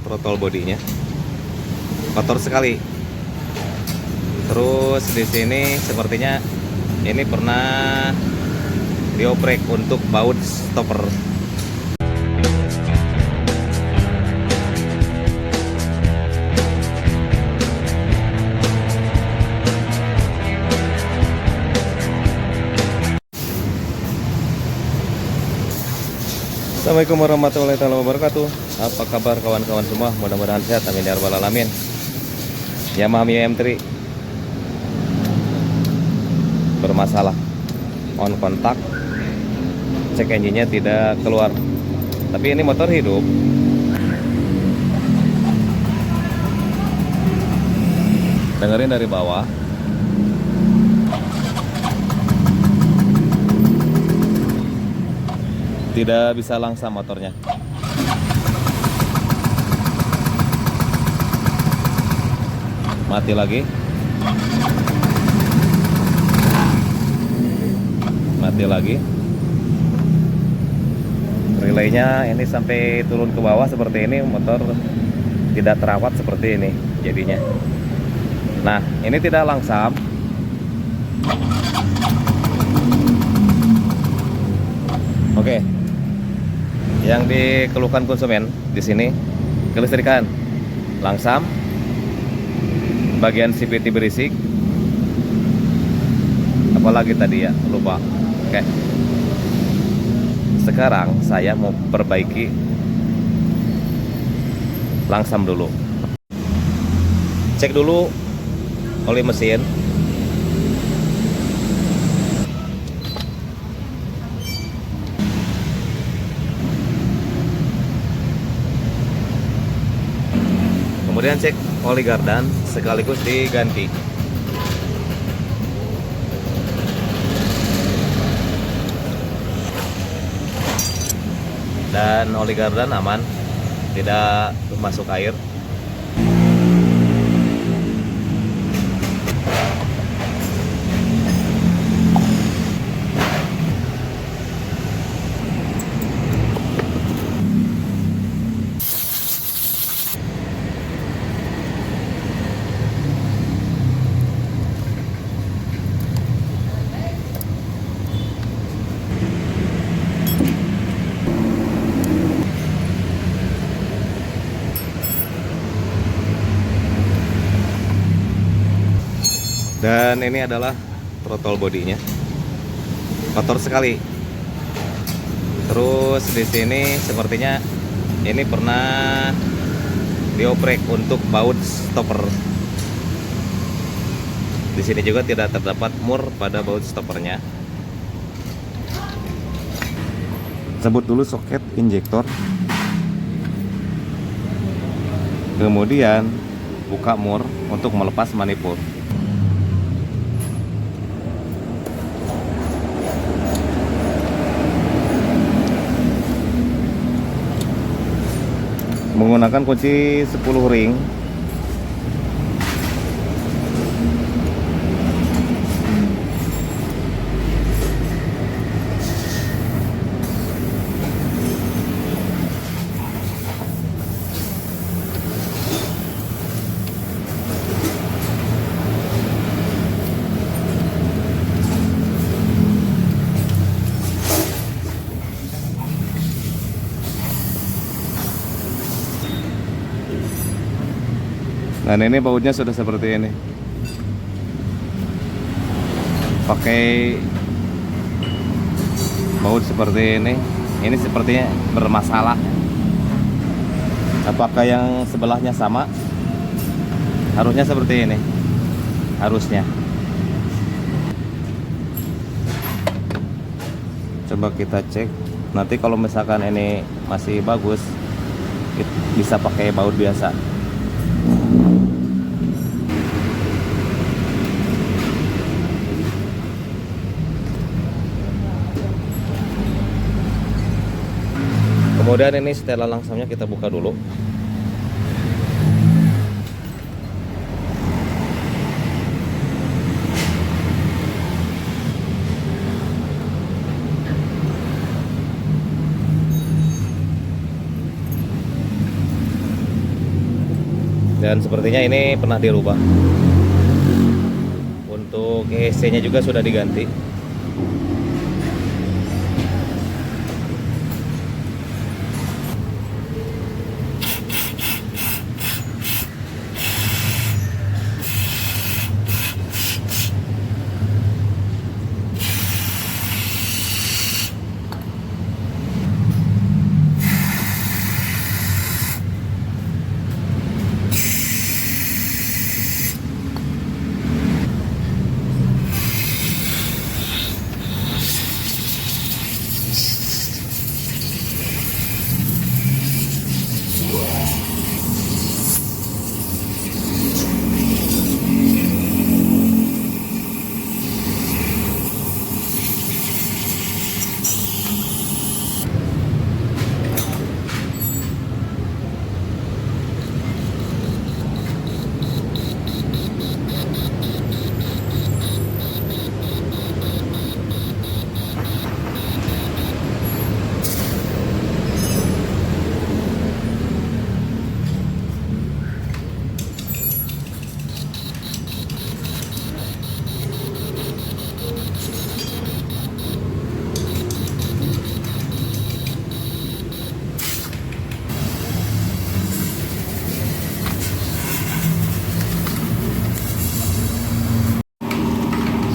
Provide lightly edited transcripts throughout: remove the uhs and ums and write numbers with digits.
throttle bodinya. Kotor sekali. Terus di sini sepertinya ini pernah dioprek untuk baut stopper. Assalamualaikum warahmatullahi wabarakatuh. Apa kabar kawan-kawan semua? Mudah-mudahan sehat, amin ya rabbal alamin. Yamaha Mio M3 bermasalah. On kontak, cek engine-nya tidak keluar. Tapi ini motor hidup. Dengerin dari bawah. Tidak bisa langsam motornya. Mati lagi. Mati lagi. Relaynya ini sampai turun ke bawah seperti ini, motor tidak terawat seperti ini jadinya. Nah, ini tidak langsam. Oke. Yang dikeluhkan konsumen di sini kelistrikan langsam, bagian CVT berisik, apalagi tadi ya lupa. Oke, sekarang saya mau perbaiki langsam dulu. Cek dulu oli mesin. Kemudian cek oli gardan sekaligus diganti. Dan oli gardan aman, tidak masuk air. Dan ini adalah throttle bodinya, kotor sekali. Terus di sini sepertinya ini pernah dioprek untuk baut stopper. Di sini juga tidak terdapat mur pada baut stoppernya. Sebut dulu soket injektor. Kemudian buka mur untuk melepas manifold. Menggunakan kunci 10 ring. Dan ini bautnya sudah seperti ini. Pakai baut seperti ini. Ini sepertinya bermasalah. Apakah yang sebelahnya sama? Harusnya seperti ini. Harusnya. Coba kita cek. Nanti kalau misalkan ini masih bagus, bisa pakai baut biasa. Kemudian ini setelah langsamnya kita buka dulu. Dan sepertinya ini pernah dirubah. Untuk ESC nya juga sudah diganti.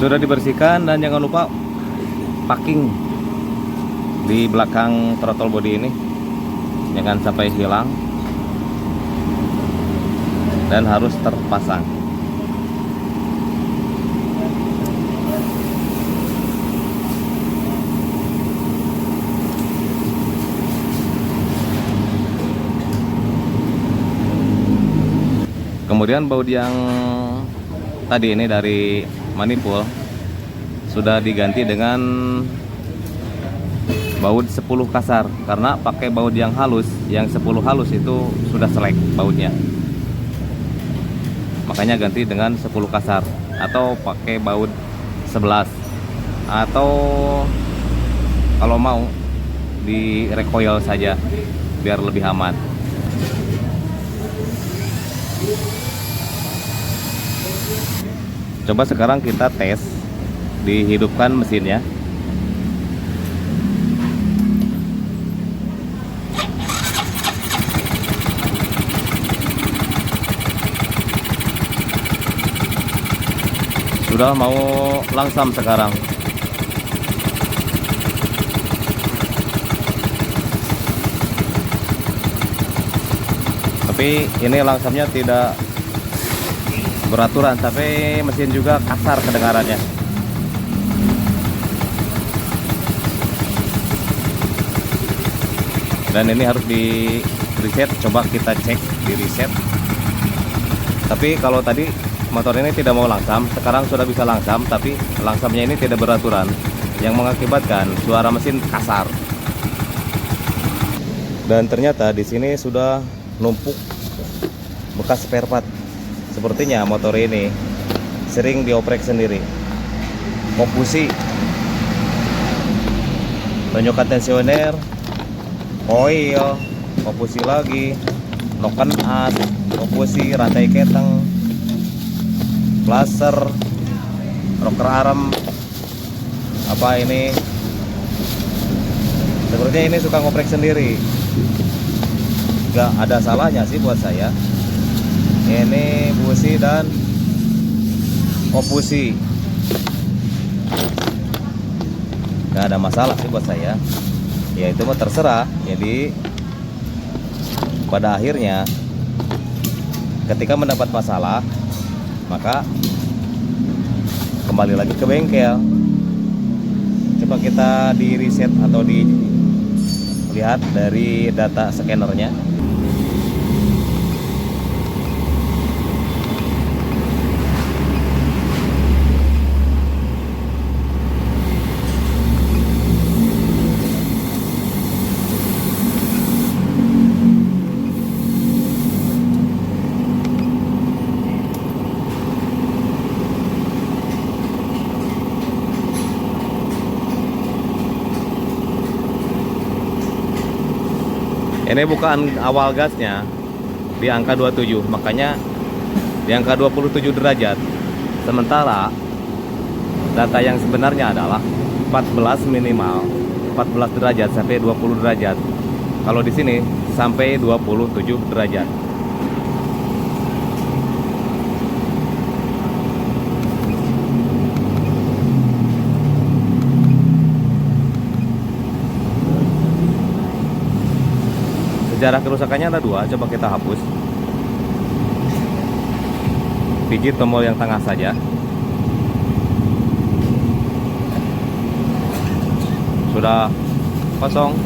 Sudah dibersihkan dan jangan lupa packing di belakang throttle body ini, jangan sampai hilang dan harus terpasang. Kemudian baut yang tadi ini dari manifold sudah diganti dengan baut 10 kasar, karena pakai baut yang halus, yang 10 halus itu sudah selek bautnya, makanya ganti dengan 10 kasar atau pakai baut 11, atau kalau mau di recoil saja biar lebih aman. Coba sekarang kita tes, dihidupkan mesinnya. Sudah mau langsam sekarang. Tapi ini langsamnya tidak beraturan, tapi mesin juga kasar kedengarannya. Dan ini harus di reset, coba kita cek di reset. Tapi kalau tadi motor ini tidak mau langsam, sekarang sudah bisa langsam, tapi langsamnya ini tidak beraturan, yang mengakibatkan suara mesin kasar. Dan ternyata di sini sudah numpuk bekas spare part. Sepertinya motor ini sering dioprek sendiri. Kopusi, tonjokan tensioner, oil, kopusi lagi, noken as, kopusi, rantai keteng, blaster, rocker arm, apa ini, sepertinya ini suka ngoprek sendiri. Gak ada salahnya sih buat saya. Ini busi dan kopusi, gak ada masalah sih buat saya. Ya itu mah terserah. Jadi pada akhirnya ketika mendapat masalah, maka kembali lagi ke bengkel. Coba kita di reset atau dilihat dari data scannernya. Ini bukan awal gasnya, di angka 27, makanya di angka 27 derajat. Sementara data yang sebenarnya adalah 14 minimal, 14 derajat sampai 20 derajat. Kalau di sini sampai 27 derajat. Sejarah kerusakannya ada 2, coba kita hapus. Pijit tombol yang tengah saja. Sudah kosong.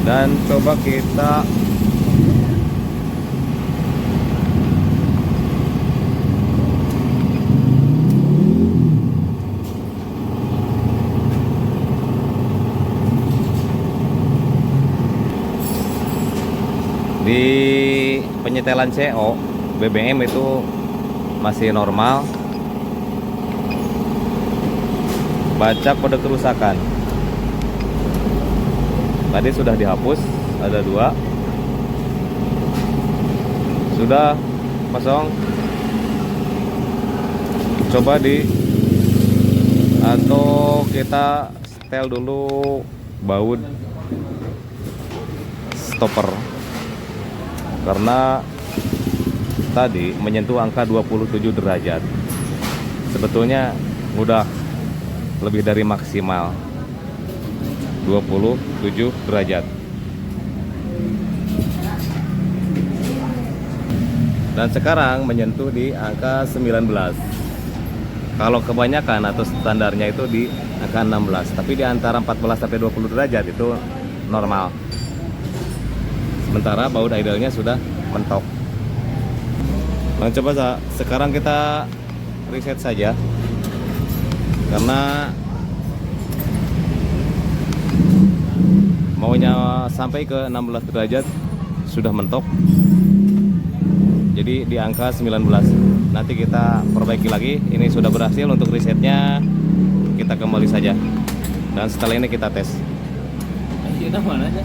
Dan coba kita di penyetelan CO BBM itu masih normal. Baca kode kerusakan tadi sudah dihapus, ada 2, sudah kosong. Coba atau kita setel dulu baut stopper, karena tadi menyentuh angka 27 derajat. Sebetulnya udah lebih dari maksimal 27 derajat. Dan sekarang menyentuh di angka 19. Kalau kebanyakan atau standarnya itu di angka 16, tapi di antara 14 sampai 20 derajat itu normal. Sementara baut idle-nya sudah mentok. Nah, coba sekarang kita reset saja, karena maunya sampai ke 16 derajat sudah mentok. Jadi di angka 19. Nanti kita perbaiki lagi. Ini sudah berhasil untuk resetnya. Kita kembali saja. Dan setelah ini kita tes. Kita mana aja?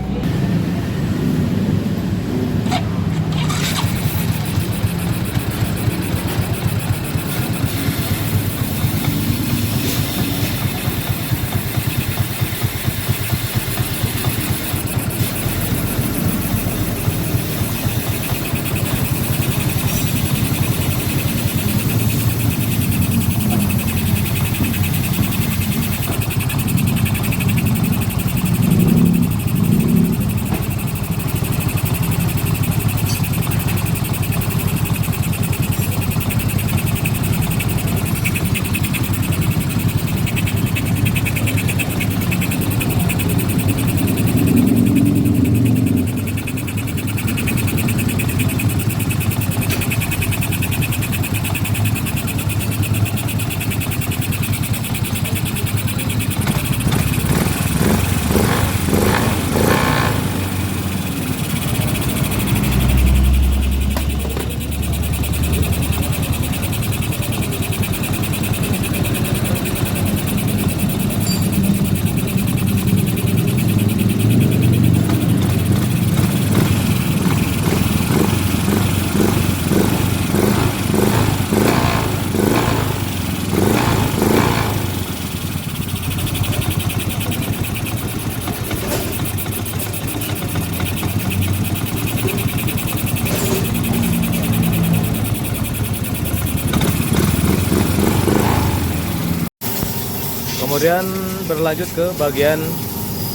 Kemudian berlanjut ke bagian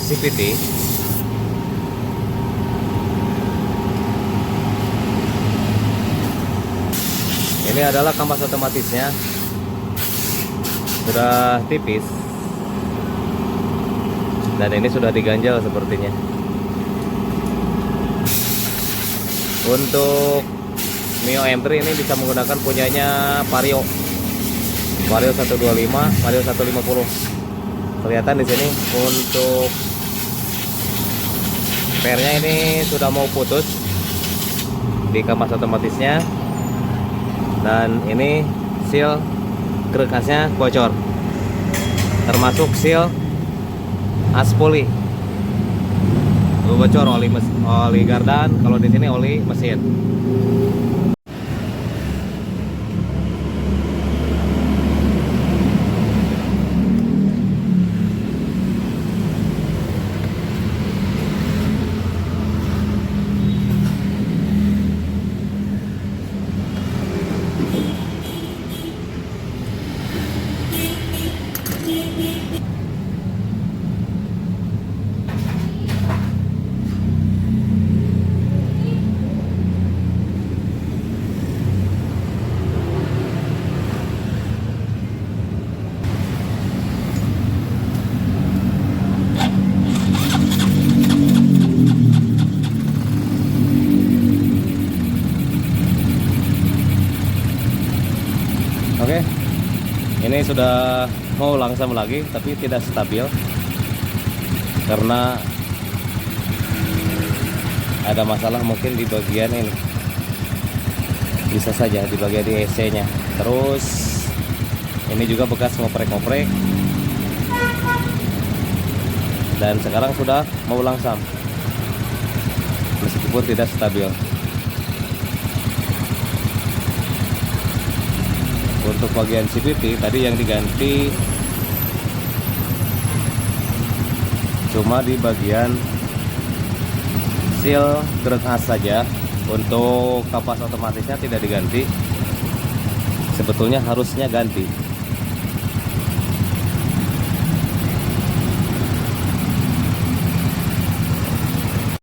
CVT. Ini adalah kampas otomatisnya, sudah tipis dan ini sudah diganjal sepertinya. Untuk Mio M3 ini bisa menggunakan punyanya Vario 125, Vario 150. Kelihatan di sini untuk pernya ini sudah mau putus di kampas otomatisnya, dan ini seal kerekasnya bocor, termasuk seal aspoli bocor oli gardan, kalau di sini oli mesin. Oke, ini sudah mau langsam lagi, tapi tidak stabil karena ada masalah mungkin di bagian ini. Bisa saja di bagian di EC-nya. Terus ini juga bekas ngoprek-ngoprek. Dan sekarang sudah mau langsam, meskipun tidak stabil. Untuk bagian CVT tadi yang diganti cuma di bagian seal grade as saja. Untuk kapas otomatisnya tidak diganti. Sebetulnya harusnya ganti.